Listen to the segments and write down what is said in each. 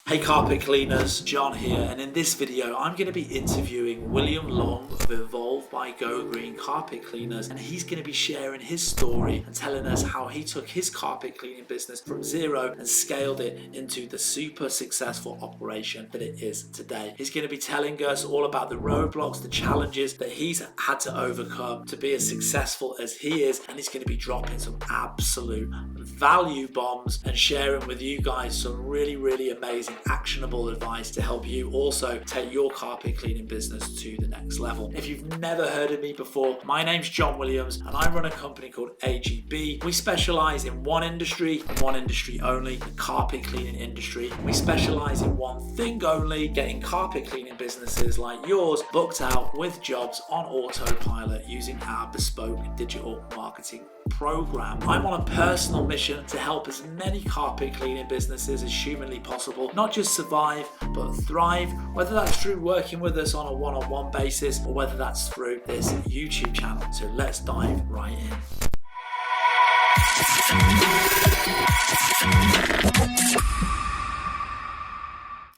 Hey carpet cleaners, John here, and in this video I'm going to be interviewing William Long of Evolve by Go Green Carpet Cleaners, and he's going to be sharing his story and telling us how he took his carpet cleaning business from zero and scaled it into the super successful operation that it is today. He's going to be telling us all about the roadblocks, the challenges that he's had to overcome to be as successful as he is, and he's going to be dropping some absolute value bombs and sharing with you guys some really amazing actionable advice to help you also take your carpet cleaning business to the next level. If you've never heard of me before, my name's John Williams and I run a company called AGB. We specialize in one industry and one industry only, the carpet cleaning industry. We specialize in one thing only, getting carpet cleaning businesses like yours booked out with jobs on autopilot using our bespoke digital marketing program. I'm on a personal mission to help as many carpet cleaning businesses as humanly possible, not just survive, but thrive, whether that's through working with us on a one-on-one basis or whether that's through this YouTube channel. So let's dive right in.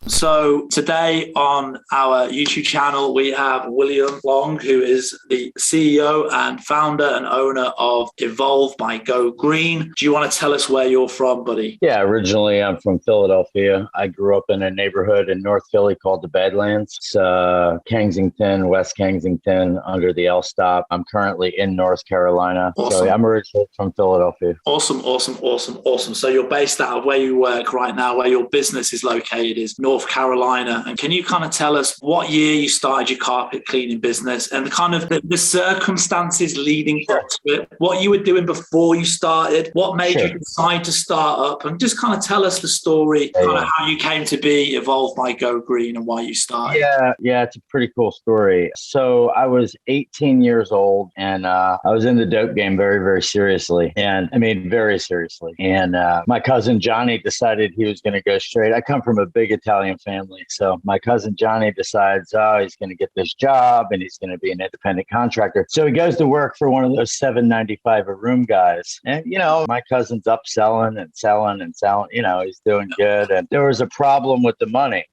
So today on our YouTube channel, we have William Long, who is the CEO and founder and owner of Evolve by Go Green. Do you want to tell us where you're from, buddy? Yeah, originally I'm from Philadelphia. I grew up in a neighborhood in North Philly called the Badlands. It's Kensington, West Kensington, under the L stop. I'm currently in North Carolina. Awesome. So I'm originally from Philadelphia. Awesome. So you're based out of where you work right now, where your business is located is North Carolina. And can you kind of tell us what year you started your carpet cleaning business and kind of the circumstances leading up to it, what you were doing before you started, what made you decide to start up, and just kind of tell us the story, kind of how you came to be Evolved by Go Green and why you started. Yeah, it's a pretty cool story. So I was 18 years old and I was in the dope game very seriously. And I mean, very seriously. And my cousin Johnny decided he was going to go straight. I come from a big Italian family. So my cousin Johnny decides, he's going to get this job and he's going to be an independent contractor. So he goes to work for one of those $7.95 a room guys. And, my cousin's upselling and selling, he's doing good. And there was a problem with the money,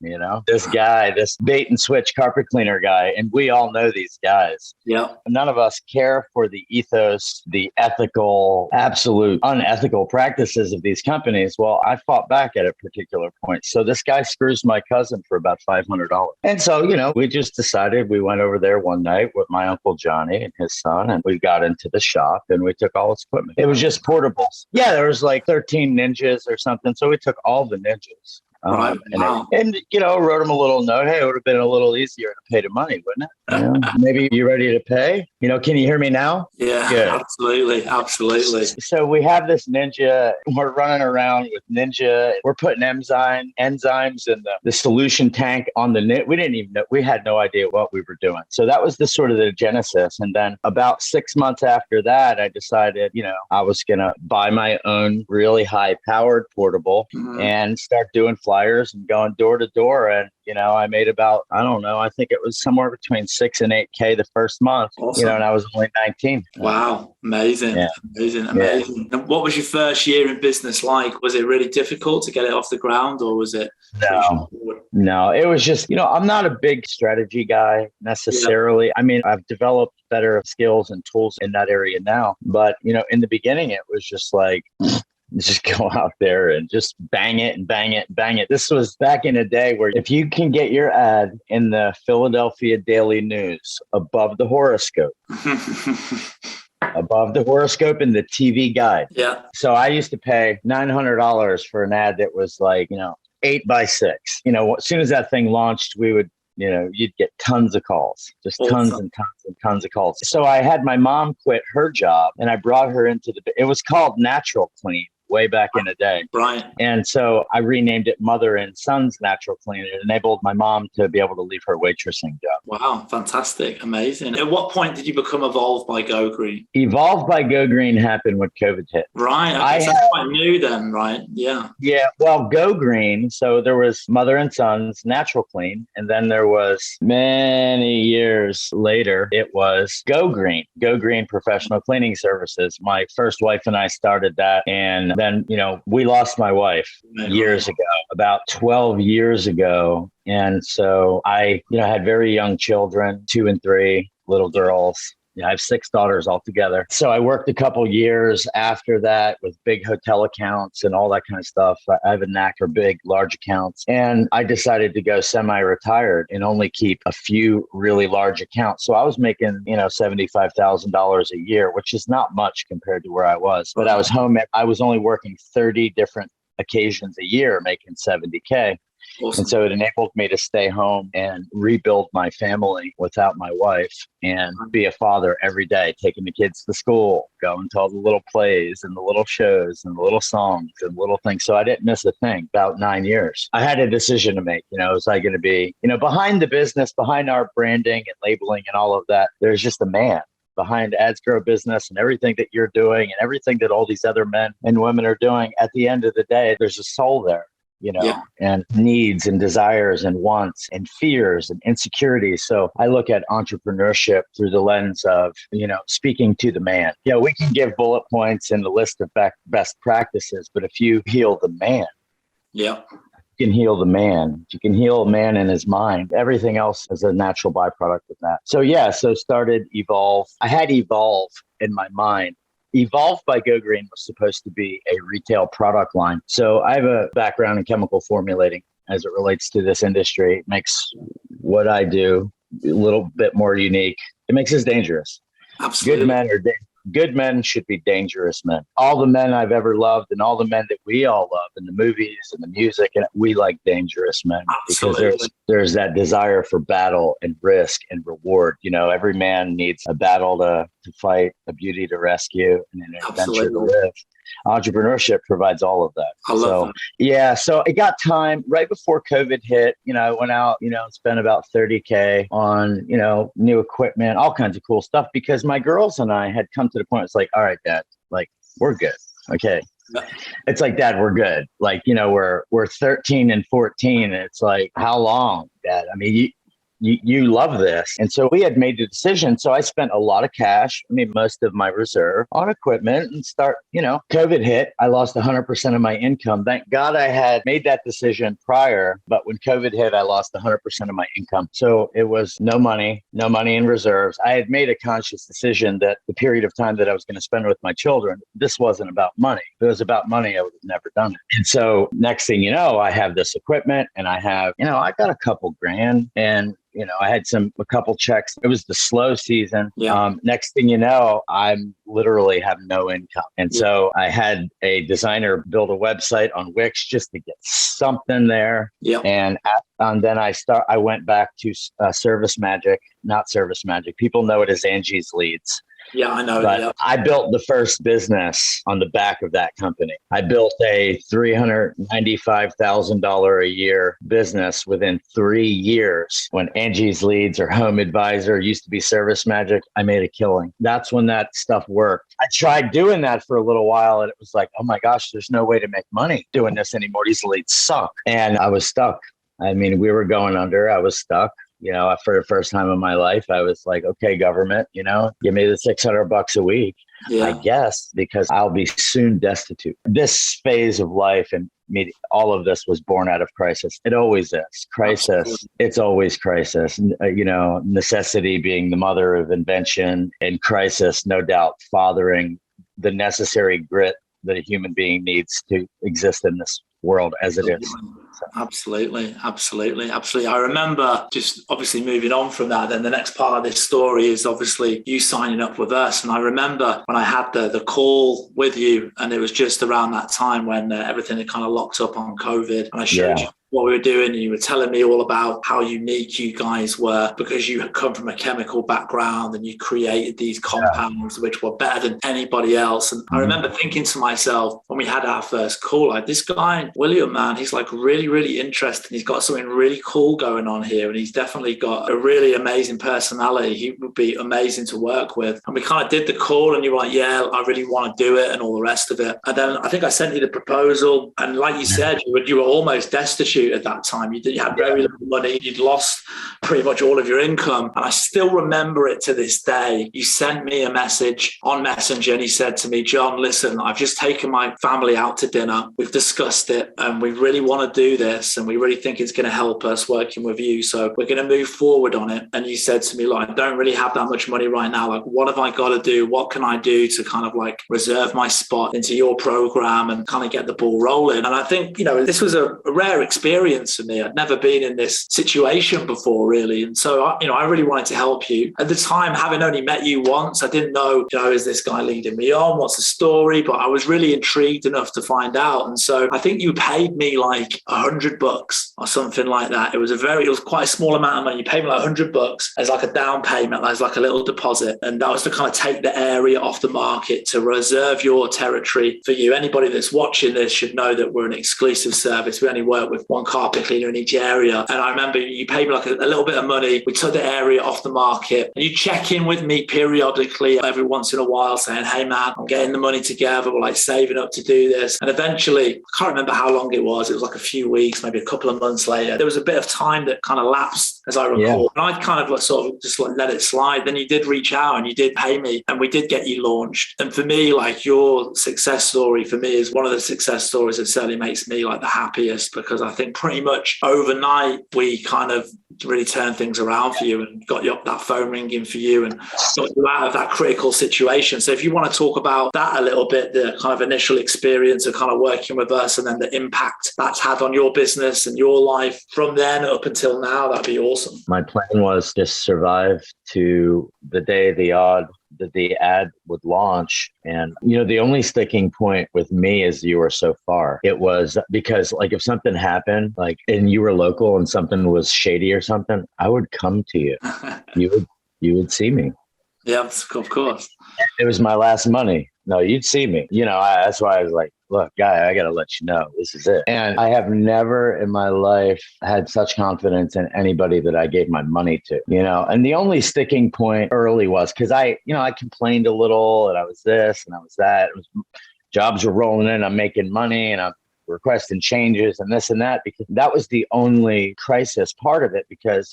this guy, this bait and switch carpet cleaner guy. And we all know these guys. Yeah. None of us care for the ethos, the ethical, absolute unethical practices of these companies. Well, I fought back at a particular point. So this guy screws my cousin for about $500. And so, we just decided, we went over there one night with my Uncle Johnny and his son, and we got into the shop and we took all his equipment. It was just portables. Yeah, there was like 13 Ninjas or something. So we took all the Ninjas. Wow. And wrote him a little note. Hey, it would have been a little easier to pay the money, wouldn't it? Maybe you ready to pay? Can you hear me now? Yeah, good. Absolutely. So we have this Ninja. We're running around with Ninja. We're putting enzymes in the solution tank on the knit. We didn't even know. We had no idea what we were doing. So that was the sort of the genesis. And then about 6 months after that, I decided, I was going to buy my own really high powered portable and start doing flyers and going door to door. And, I made about, I think it was somewhere between 6 and 8K the first month, awesome. And I was only 19. Wow. Amazing. Yeah. Amazing. Yeah. And what was your first year in business like? Was it really difficult to get it off the ground, or was it? No, it was just, I'm not a big strategy guy necessarily. Yeah. I mean, I've developed better skills and tools in that area now. But, in the beginning, it was just like, just go out there and just bang it. This was back in a day where if you can get your ad in the Philadelphia Daily News above the horoscope, above the horoscope in the TV guide. Yeah. So I used to pay $900 for an ad that was like, 8x6. As soon as that thing launched, we would, you'd get tons of calls, just tons and tons of calls. So I had my mom quit her job and I brought her into it was called Natural Clean way back in the day. Right. And so I renamed it Mother and Son's Natural Clean. It enabled my mom to be able to leave her waitressing job. Wow, fantastic, amazing. At what point did you become Evolved by Go Green? Evolved by Go Green happened when COVID hit. Right, okay, so that's quite new then, right? Yeah. Yeah, well, Go Green. So there was Mother and Sons, Natural Clean, and then there was many years later, it was Go Green Professional Cleaning Services. My first wife and I started that, and then we lost my wife years ago, about 12 years ago. And so I, had very young children, 2 and 3 little girls. Yeah, I have 6 daughters altogether. So I worked a couple years after that with big hotel accounts and all that kind of stuff. I have a knack for big, large accounts. And I decided to go semi-retired and only keep a few really large accounts. So I was making, $75,000 a year, which is not much compared to where I was. But I was home. I was only working 30 different occasions a year, making 70K. Awesome. And so it enabled me to stay home and rebuild my family without my wife and be a father every day, taking the kids to school, going to all the little plays and the little shows and the little songs and little things. So I didn't miss a thing. About 9 years. I had a decision to make, was I going to be, behind the business, behind our branding and labeling and all of that, there's just a man behind Ads Grow Business and everything that you're doing and everything that all these other men and women are doing. At the end of the day, there's a soul there. And needs and desires and wants and fears and insecurities. So I look at entrepreneurship through the lens of, speaking to the man. We can give bullet points and the list of best practices, but if you heal the man, you can heal the man. You can heal a man in his mind. Everything else is a natural byproduct of that. So started Evolve. I had Evolve in my mind. Evolved by Go Green was supposed to be a retail product line. So I have a background in chemical formulating as it relates to this industry. It makes what I do a little bit more unique. It makes us dangerous. Absolutely. Good men should be dangerous men. All the men I've ever loved and all the men that we all love in the movies and the music, and we like dangerous men. Absolutely. Because there's that desire for battle and risk and reward. Every man needs a battle to fight, a beauty to rescue, and an adventure to live. Entrepreneurship provides all of that. I love that. Yeah. So it got time right before COVID hit. I went out, and spent about 30K on, new equipment, all kinds of cool stuff, because my girls and I had come to the point. It's like, all right, Dad, like, we're good. Okay. It's like, Dad, we're good. Like, we're 13 and 14. And it's like, how long, Dad? I mean, you love this. And so we had made the decision. So I spent a lot of cash, most of my reserve on equipment and COVID hit. I lost 100% of my income. Thank God I had made that decision prior. But when COVID hit, I lost 100% of my income. So it was no money in reserves. I had made a conscious decision that the period of time that I was going to spend with my children, this wasn't about money. If it was about money, I would have never done it. And so next thing you know, I have this equipment and I have, I got a couple grand and I had a couple checks. It was the slow season. Yeah. Next thing you know, I'm literally have no income. And so I had a designer build a website on Wix just to get something there. Yeah. And then I went back to Service Magic, not Service Magic. People know it as Angie's Leads. Yeah, I know. But I built the first business on the back of that company. I built a $395,000 a year business within 3 years. When Angie's Leads or Home Advisor used to be Service Magic, I made a killing. That's when that stuff worked. I tried doing that for a little while and it was like, oh my gosh, there's no way to make money doing this anymore. These leads suck. And I was stuck. We were going under. I was stuck. For the first time in my life, I was like, okay, government, give me the $600 a week, I guess, because I'll be soon destitute. This phase of life and all of this was born out of crisis. It always is. Crisis. Absolutely. It's always crisis. Necessity being the mother of invention, and crisis, no doubt, fathering the necessary grit that a human being needs to exist in this world as it is. Absolutely. I remember, just obviously moving on from that, then the next part of this story is obviously you signing up with us. And I remember when I had the call with you, and it was just around that time when everything had kind of locked up on COVID, and I showed you what we were doing, and you were telling me all about how unique you guys were because you had come from a chemical background and you created these compounds which were better than anybody else. And I remember thinking to myself when we had our first call, like, this guy, William, man, he's like really, really interesting. He's got something really cool going on here, and he's definitely got a really amazing personality. He would be amazing to work with. And we kind of did the call, and you were like, yeah, I really want to do it, and all the rest of it. And then I think I sent you the proposal, and like you said, you were almost destitute at that time. You had very little money. You'd lost pretty much all of your income. And I still remember it to this day. You sent me a message on Messenger, and he said to me, John, listen, I've just taken my family out to dinner. We've discussed it, and we really want to do this, and we really think it's going to help us working with you. So we're going to move forward on it. And you said to me, like, I don't really have that much money right now. Like, what have I got to do? What can I do to kind of like reserve my spot into your program and kind of get the ball rolling? And I think, this was a rare experience for me. I'd never been in this situation before, really. And so, I really wanted to help you. At the time, having only met you once, I didn't know, is this guy leading me on? What's the story? But I was really intrigued enough to find out. And so I think you paid me like $100 or something like that. It was quite a small amount of money. You paid me like $100 as like a down payment, as like a little deposit. And that was to kind of take the area off the market, to reserve your territory for you. Anybody that's watching this should know that we're an exclusive service. We only work with one carpet cleaner in each area. And I remember you paid me like a little bit of money. We took the area off the market, and you check in with me periodically every once in a while saying, hey man, I'm getting the money together. We're like saving up to do this. And eventually, I can't remember how long it was. It was like a few weeks, maybe a couple of months later. There was a bit of time that kind of lapsed, as I recall. And I kind of sort of just like let it slide. Then you did reach out and you did pay me, and we did get you launched. And for me, like, your success story for me is one of the success stories that certainly makes me like the happiest, because I think pretty much overnight we kind of really turned things around for you and got that phone ringing for you and got you out of that critical situation. So if you want to talk about that a little bit, the kind of initial experience of kind of working with us, and then the impact that's had on your business and your life from then up until now, that'd be awesome. My plan was to survive to the day that the ad would launch. And, the only sticking point with me is you were so far. It was because, like, if something happened, like, and you were local and something was shady or something, I would come to you. You would see me. Yeah, of course. It was my last money. No, you'd see me. That's why I was like, look, guy, I got to let you know, this is it. And I have never in my life had such confidence in anybody that I gave my money to, and the only sticking point early was because I complained a little, and I was this and I was that. Jobs were rolling in, I'm making money, and I'm requesting changes and this and that, because that was the only crisis part of it, because,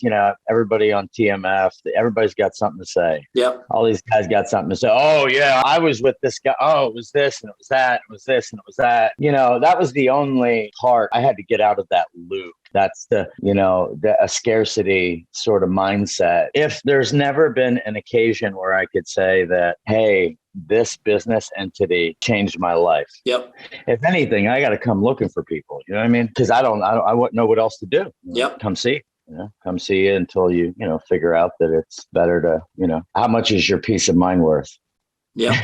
everybody on TMF, everybody's got something to say. Yep. All these guys got something to say. Oh yeah, I was with this guy. Oh, it was this and it was that. It was this and it was that. That was the only part I had to get out of that loop. That's a scarcity sort of mindset. If there's never been an occasion where I could say that, hey, this business entity changed my life. Yep. If anything, I got to come looking for people. You know what I mean? Because I wouldn't know what else to do. Yep. Come see. Come see you until you figure out that it's better to, how much is your peace of mind worth? Yep.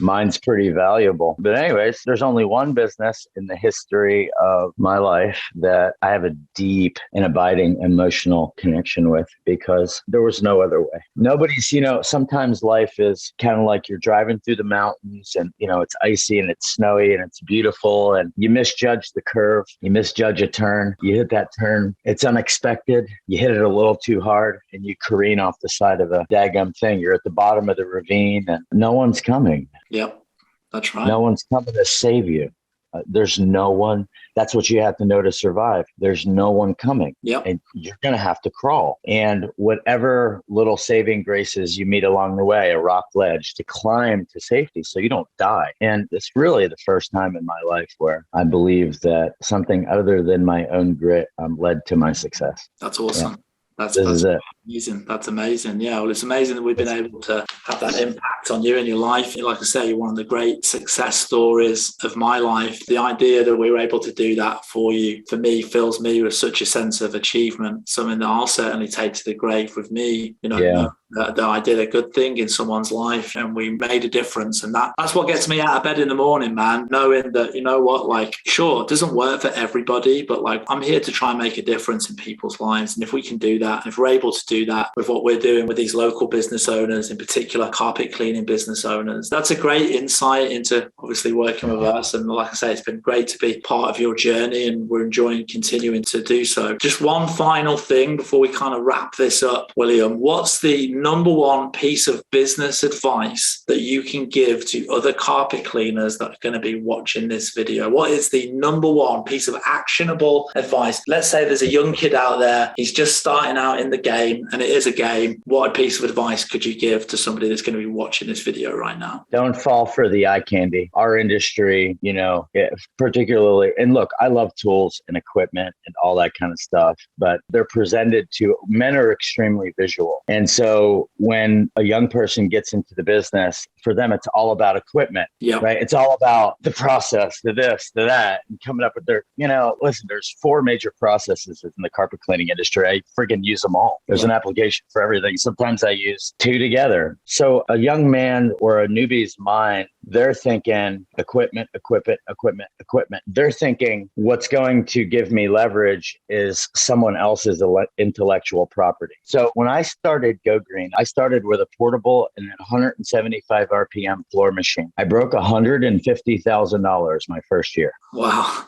Mine's pretty valuable. But anyways, there's only one business in the history of my life that I have a deep and abiding emotional connection with, because there was no other way. Nobody's, sometimes life is kind of like you're driving through the mountains and, it's icy and it's snowy and it's beautiful, and you misjudge the curve, you misjudge a turn, you hit that turn, it's unexpected, you hit it a little too hard and you careen off the side of a daggum thing. You're at the bottom of the ravine and no one's coming. Yep, that's right. No one's coming to save you. There's no one. That's what you have to know to survive. There's no one coming. Yep. And you're going to have to crawl. And whatever little saving graces you meet along the way, a rock ledge to climb to safety so you don't die. And it's really the first time in my life where I believe that something other than my own grit led to my success. That's awesome. Yeah. This is it. Amazing. That's amazing. Yeah, well, it's amazing that we've been able to have that impact on you and your life. Like I say, you're one of the great success stories of my life. The idea that we were able to do that for you, for me, fills me with such a sense of achievement, something that I'll certainly take to the grave with me, Yeah. that I did a good thing in someone's life and we made a difference. And that's what gets me out of bed in the morning, man, knowing that, you know what, like, sure, it doesn't work for everybody, but like, I'm here to try and make a difference in people's lives. And if we can do that, if we're able to do that with what we're doing with these local business owners, in particular carpet cleaning business owners, that's a great insight into obviously working with us. And like I say, it's been great to be part of your journey and we're enjoying continuing to do so. Just one final thing before we kind of wrap this up, William. What's the number one piece of business advice that you can give to other carpet cleaners that are going to be watching this video? What is the number one piece of actionable advice? Let's say there's a young kid out there, he's just starting out in the game, and it is a game. What piece of advice could you give to somebody that's going to be watching this video right now? Don't fall for the eye candy. Our industry, particularly, and look, I love tools and equipment and all that kind of stuff, but they're presented to men are extremely visual. And so when a young person gets into the business, for them, it's all about equipment, right? It's all about the process, the this, the that, and coming up with their, listen, there's 4 major processes in the carpet cleaning industry. I friggin' use them all. There's an application for everything. Sometimes I use 2 together. So a young man or a newbie's mind, they're thinking equipment. They're thinking what's going to give me leverage is someone else's intellectual property. So when I started Go Green, I started with a portable and 175 RPM floor machine. I broke $150,000 my first year. Wow.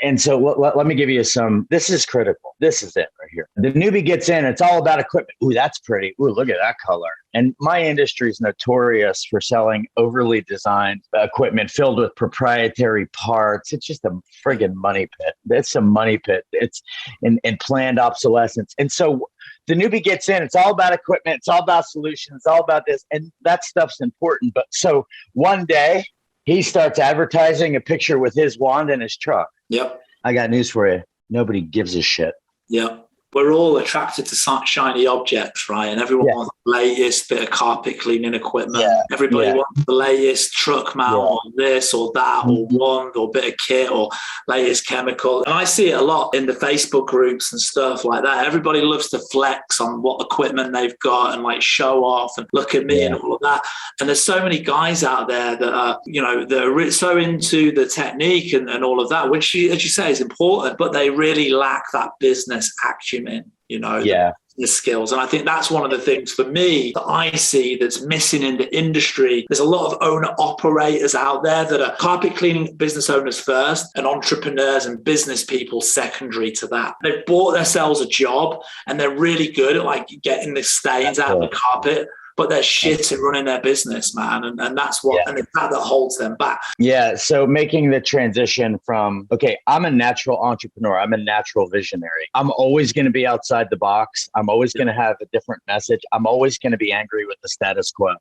And so let me give you this is critical. This is it right here. The newbie gets in, it's all about equipment. Ooh, that's pretty. Ooh, look at that color. And my industry is notorious for selling overly designed equipment filled with proprietary parts. It's just a friggin' money pit. It's a money pit. It's in planned obsolescence. And so the newbie gets in, it's all about equipment. It's all about solutions. It's all about this. And that stuff's important. But so one day he starts advertising a picture with his wand in his truck. Yep. I got news for you. Nobody gives a shit. Yep. We're all attracted to shiny objects, right? And everyone wants the latest bit of carpet cleaning equipment. Yeah. Everybody wants the latest truck mount on this or that or wand or bit of kit or latest chemical. And I see it a lot in the Facebook groups and stuff like that. Everybody loves to flex on what equipment they've got and like show off and look at me and all of that. And there's so many guys out there that are, they're so into the technique and all of that, which, as you say, is important, but they really lack that business acumen. The skills. And I think that's one of the things for me that I see that's missing in the industry. There's a lot of owner operators out there that are carpet cleaning business owners first and entrepreneurs and business people secondary to that. They've bought themselves a job and they're really good at like getting the stains out of the carpet, but they're shit at running their business, man. And that's what, and it's that holds them back. Yeah. So making the transition from, okay, I'm a natural entrepreneur. I'm a natural visionary. I'm always going to be outside the box. I'm always going to have a different message. I'm always going to be angry with the status quo.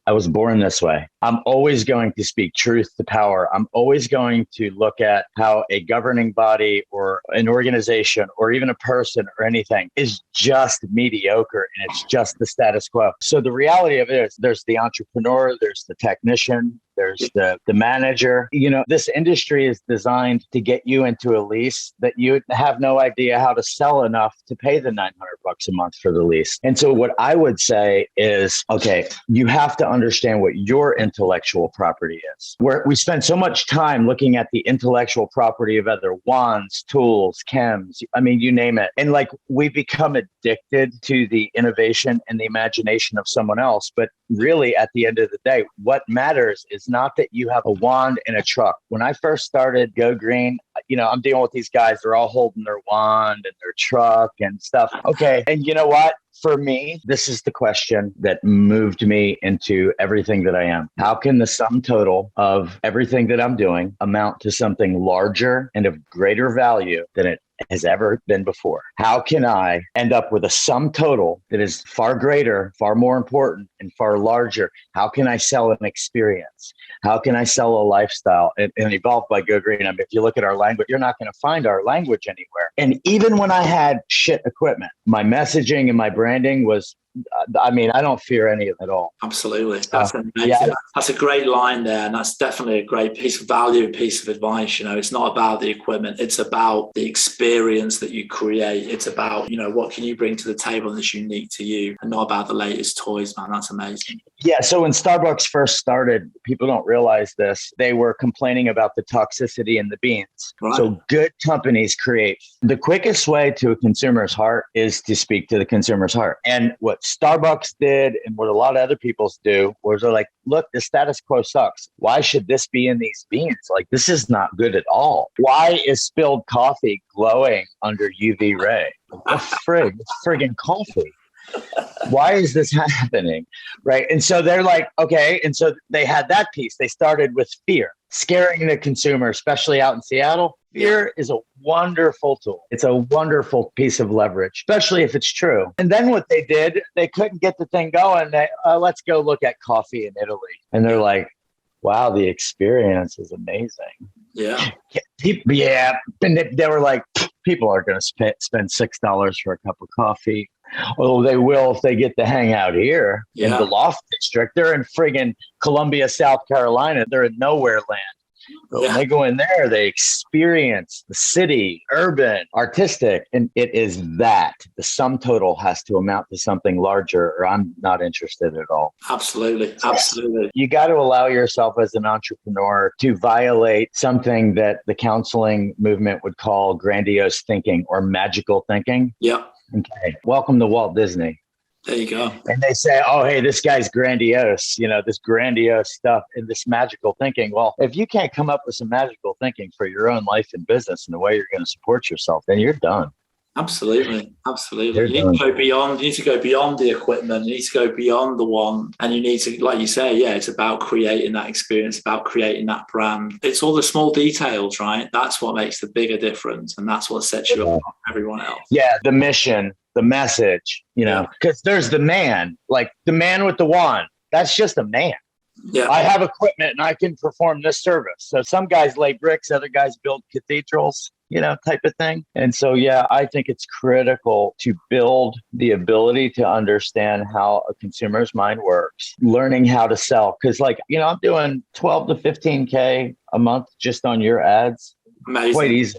I was born this way. I'm always going to speak truth to power. I'm always going to look at how a governing body or an organization or even a person or anything is just mediocre and it's just the status quo. So the reality of it is there's the entrepreneur, there's the technician, there's the manager. This industry is designed to get you into a lease that you have no idea how to sell enough to pay the $900 a month for the lease. And so what I would say is, okay, you have to understand what your intellectual property is. We spend so much time looking at the intellectual property of other wands, tools, chems, you name it. And like we become addicted to the innovation and the imagination of someone else. But really at the end of the day, what matters is not that you have a wand and a truck. When I first started Go Green, I'm dealing with these guys. They're all holding their wand and their truck and stuff. Okay. And you know what? For me, this is the question that moved me into everything that I am. How can the sum total of everything that I'm doing amount to something larger and of greater value than it has ever been before? How can I end up with a sum total that is far greater, far more important, and far larger? How can I sell an experience? How can I sell a lifestyle? And Evolved by Go Green, if you look at our language, you're not going to find our language anywhere. And even when I had shit equipment, my messaging and my branding was, I mean, I don't fear any of it at all. Absolutely. That's amazing. Yeah. That's a great line there. And that's definitely a great piece of value, piece of advice. You know, it's not about the equipment. It's about the experience that you create. It's about, you know, what can you bring to the table that's unique to you, and not about the latest toys, man. That's amazing. Yeah. So when Starbucks first started, people don't realize this. They were complaining about the toxicity in the beans. Right. So good companies create. The quickest way to a consumer's heart is to speak to the consumer's heart. And what Starbucks did and what a lot of other people do was they're like, look, the status quo sucks. Why should this be in these beans? Like, this is not good at all. Why is spilled coffee glowing under UV ray? What friggin' coffee? Why is this happening? Right. And so they're like, okay. And so they had that piece. They started with fear, scaring the consumer, especially out in Seattle. Fear is a wonderful tool. It's a wonderful piece of leverage, especially if it's true. And then what they did, they couldn't get the thing going. Let's go look at coffee in Italy. And they're like, wow, the experience is amazing. Yeah. Yeah. And they were like, people are going to spend $6 for a cup of coffee. Oh, they will if they get to hang out here in the Loft District. They're in friggin' Columbia, South Carolina. They're in nowhere land. But when they go in there, they experience the city, urban, artistic, and it is that. The sum total has to amount to something larger, or I'm not interested at all. Absolutely. Absolutely. You got to allow yourself as an entrepreneur to violate something that the counseling movement would call grandiose thinking or magical thinking. Yeah. Okay. Welcome to Walt Disney. There you go. And they say, oh, hey, this guy's grandiose, you know, this grandiose stuff and this magical thinking. Well, if you can't come up with some magical thinking for your own life and business and the way you're going to support yourself, then you're done. Absolutely. Absolutely. You need to go beyond. You need to go beyond the equipment. You need to go beyond the one. And you need to, like you say, it's about creating that experience, about creating that brand. It's all the small details, right? That's what makes the bigger difference. And that's what sets you apart from everyone else. Yeah. The mission, the message, you know, because there's the man, like the man with the wand. That's just a man. Yeah. I have equipment and I can perform this service. So some guys lay bricks, other guys build cathedrals, you know, type of thing. And so, I think it's critical to build the ability to understand how a consumer's mind works, learning how to sell. Because like, you know, I'm doing 12 to 15K a month just on your ads. Amazing. Quite easy.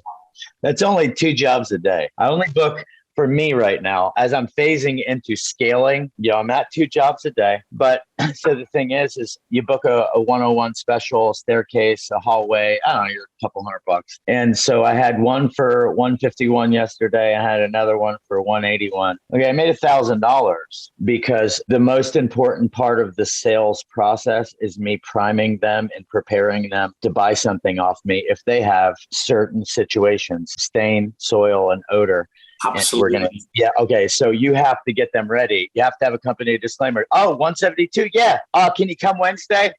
That's only 2 jobs a day. I only book for me right now, as I'm phasing into scaling, I'm at 2 jobs a day. But so the thing is you book a 101 special, a staircase, a hallway, I don't know, you're a couple $100. And so I had one for 151 yesterday. I had another one for 181. Okay, I made $1,000 because the most important part of the sales process is me priming them and preparing them to buy something off me if they have certain situations, stain, soil, and odor. Absolutely. Okay. So you have to get them ready. You have to have a company disclaimer. Oh, 172. Yeah. Can you come Wednesday?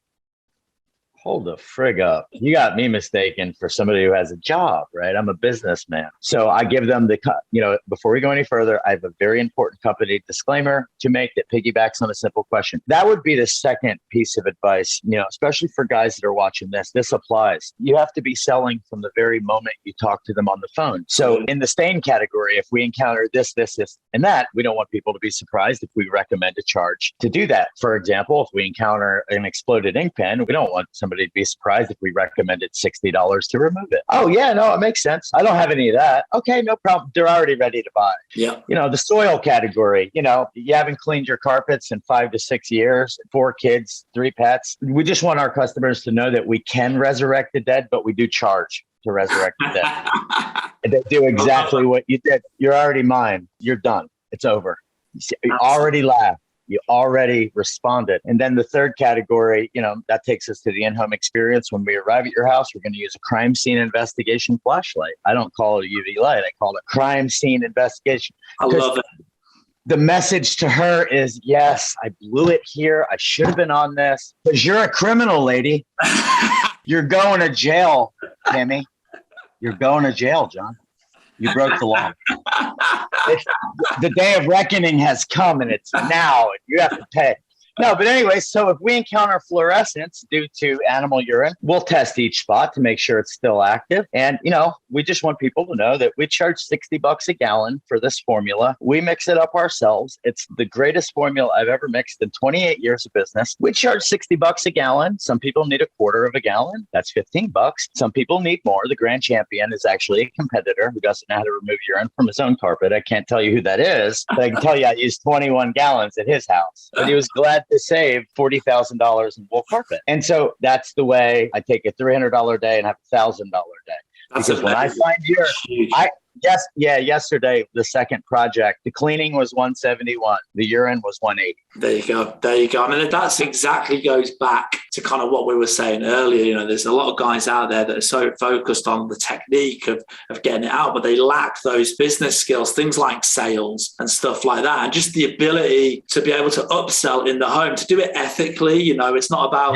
Hold the frig up. You got me mistaken for somebody who has a job, right? I'm a businessman. So I give them before we go any further, I have a very important company disclaimer to make that piggybacks on a simple question. That would be the second piece of advice, especially for guys that are watching this. This applies. You have to be selling from the very moment you talk to them on the phone. So in the stain category, if we encounter this, and that, we don't want people to be surprised if we recommend a charge to do that. For example, if we encounter an exploded ink pen, we don't want somebody to be surprised if we recommended $60 to remove it. Oh, yeah, no, it makes sense. I don't have any of that. Okay, no problem. They're already ready to buy. Yeah. The soil category, you haven't cleaned your carpets in 5 to 6 years, 4 kids, 3 pets. We just want our customers to know that we can resurrect the dead, but we do charge to resurrect the dead. And they do exactly what you did. You're already mine. You're done. It's over. You already laughed. You already responded. And then the third category, that takes us to the in-home experience. When we arrive at your house, we're going to use a crime scene investigation flashlight. I don't call it a UV light. I call it crime scene investigation. I love it. The message to her is, yes, I blew it here. I should have been on this. Because you're a criminal, lady. You're going to jail, Timmy. You're going to jail, John. You broke the law. The day of reckoning has come, and it's now. And you have to pay. No, but anyway, so if we encounter fluorescence due to animal urine, we'll test each spot to make sure it's still active. And, we just want people to know that we charge $60 a gallon for this formula. We mix it up ourselves. It's the greatest formula I've ever mixed in 28 years of business. We charge $60 a gallon. Some people need a quarter of a gallon. That's $15. Some people need more. The grand champion is actually a competitor who doesn't know how to remove urine from his own carpet. I can't tell you who that is, but I can tell you I used 21 gallons at his house. But he was glad to save $40,000 in wool carpet. And so that's the way I take a $300 day and have a $1,000 day. Because when I find urine, yesterday, the second project, the cleaning was 171. The urine was 180. There you go. I mean, that's exactly goes back to kind of what we were saying earlier. There's a lot of guys out there that are so focused on the technique of getting it out, but they lack those business skills, things like sales and stuff like that. And just the ability to be able to upsell in the home, to do it ethically. It's not about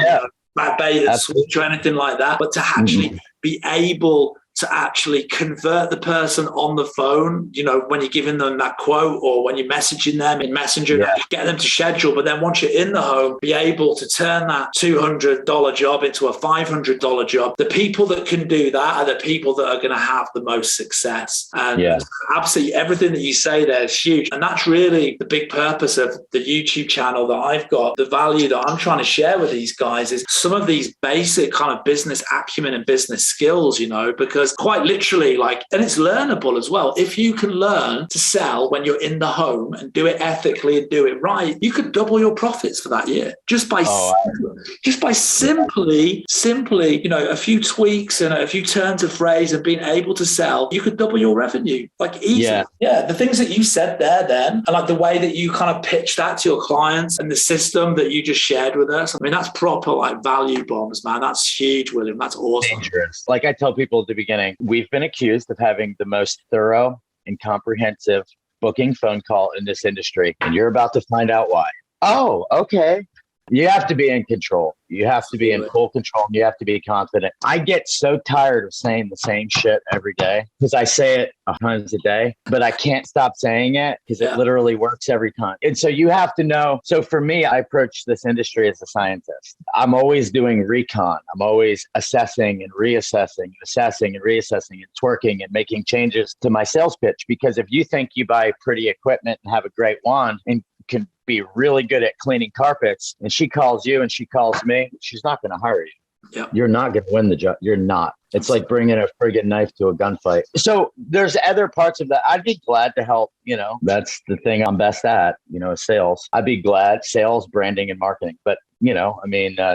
bad bait and switch or anything like that, but to actually be able to actually convert the person on the phone, when you're giving them that quote or when you're messaging them in Messenger, get them to schedule. But then once you're in the home, be able to turn that $200 job into a $500 job. The people that can do that are the people that are going to have the most success. And absolutely everything that you say there is huge. And that's really the big purpose of the YouTube channel that I've got. The value that I'm trying to share with these guys is some of these basic kind of business acumen and business skills, because quite literally, and it's learnable as well. If you can learn to sell when you're in the home and do it ethically and do it right, you could double your profits for that year just by simply, a few tweaks and a few turns of phrase and being able to sell. You could double your revenue easily. Yeah, the things that you said there, then, and the way that you kind of pitch that to your clients and the system that you just shared with us. I mean, that's proper value bombs, man. That's huge, William. That's awesome. Dangerous. Like I tell people at the beginning, we've been accused of having the most thorough and comprehensive booking phone call in this industry, and you're about to find out why. Oh, okay. You have to be in control. You have to be in full control. You have to be confident. I get so tired of saying the same shit every day because I say it 100 a day, but I can't stop saying it because it literally works every time. And so you have to know. So for me, I approach this industry as a scientist. I'm always doing recon. I'm always assessing and reassessing, assessing and reassessing and twerking and making changes to my sales pitch. Because if you think you buy pretty equipment and have a great wand and can be really good at cleaning carpets, and she calls you and she calls me, she's not going to hire you. Yep. You're not going to win the job. You're not. It's like bringing a friggin' knife to a gunfight. So there's other parts of that. I'd be glad to help. That's the thing I'm best at, sales. I'd be glad, sales, branding, and marketing. But,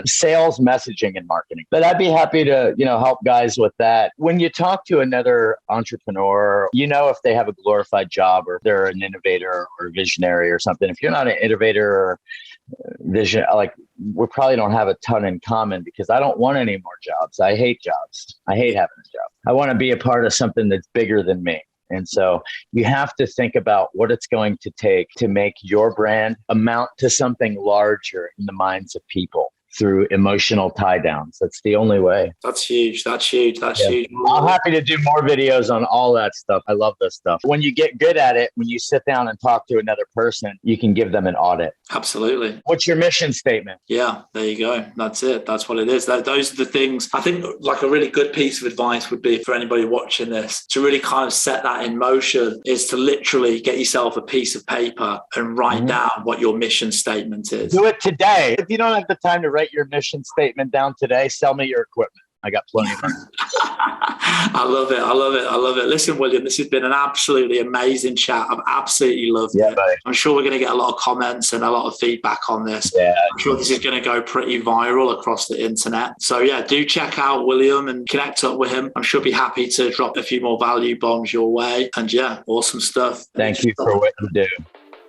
sales, messaging, and marketing. But I'd be happy to, help guys with that. When you talk to another entrepreneur, if they have a glorified job or they're an innovator or a visionary or something. If you're not an innovator or vision, we probably don't have a ton in common because I don't want any more jobs. I hate jobs. I hate having a job. I want to be a part of something that's bigger than me. And so you have to think about what it's going to take to make your brand amount to something larger in the minds of people through emotional tie downs. That's the only way. That's huge. Huge. I'm happy to do more videos on all that stuff. I love this stuff. When you get good at it, when you sit down and talk to another person, you can give them an audit. Absolutely. What's your mission statement? Yeah, there you go. That's it. That's what it is. Those are the things. I think a really good piece of advice would be for anybody watching this to really kind of set that in motion is to literally get yourself a piece of paper and write down what your mission statement is. Do it today. If you don't have the time to write your mission statement down today, sell me your equipment. I got plenty of money. I love it. Listen, William, this has been an absolutely amazing chat. I've absolutely loved it. Buddy. I'm sure we're going to get a lot of comments and a lot of feedback on this. Yeah, I'm sure this is going to go pretty viral across the internet. So do check out William and connect up with him. I'm sure he'll be happy to drop a few more value bombs your way. And awesome stuff. Thank you for what you do.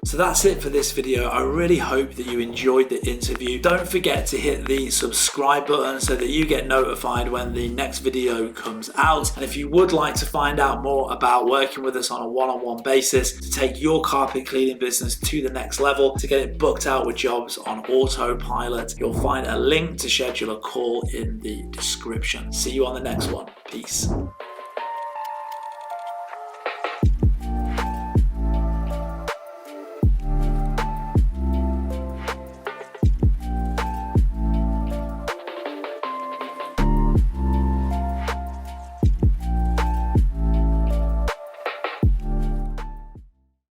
So that's it for this video. I really hope that you enjoyed the interview. Don't forget to hit the subscribe button so that you get notified when the next video comes out. And if you would like to find out more about working with us on a one-on-one basis to take your carpet cleaning business to the next level, to get it booked out with jobs on autopilot, you'll find a link to schedule a call in the description. See you on the next one. Peace.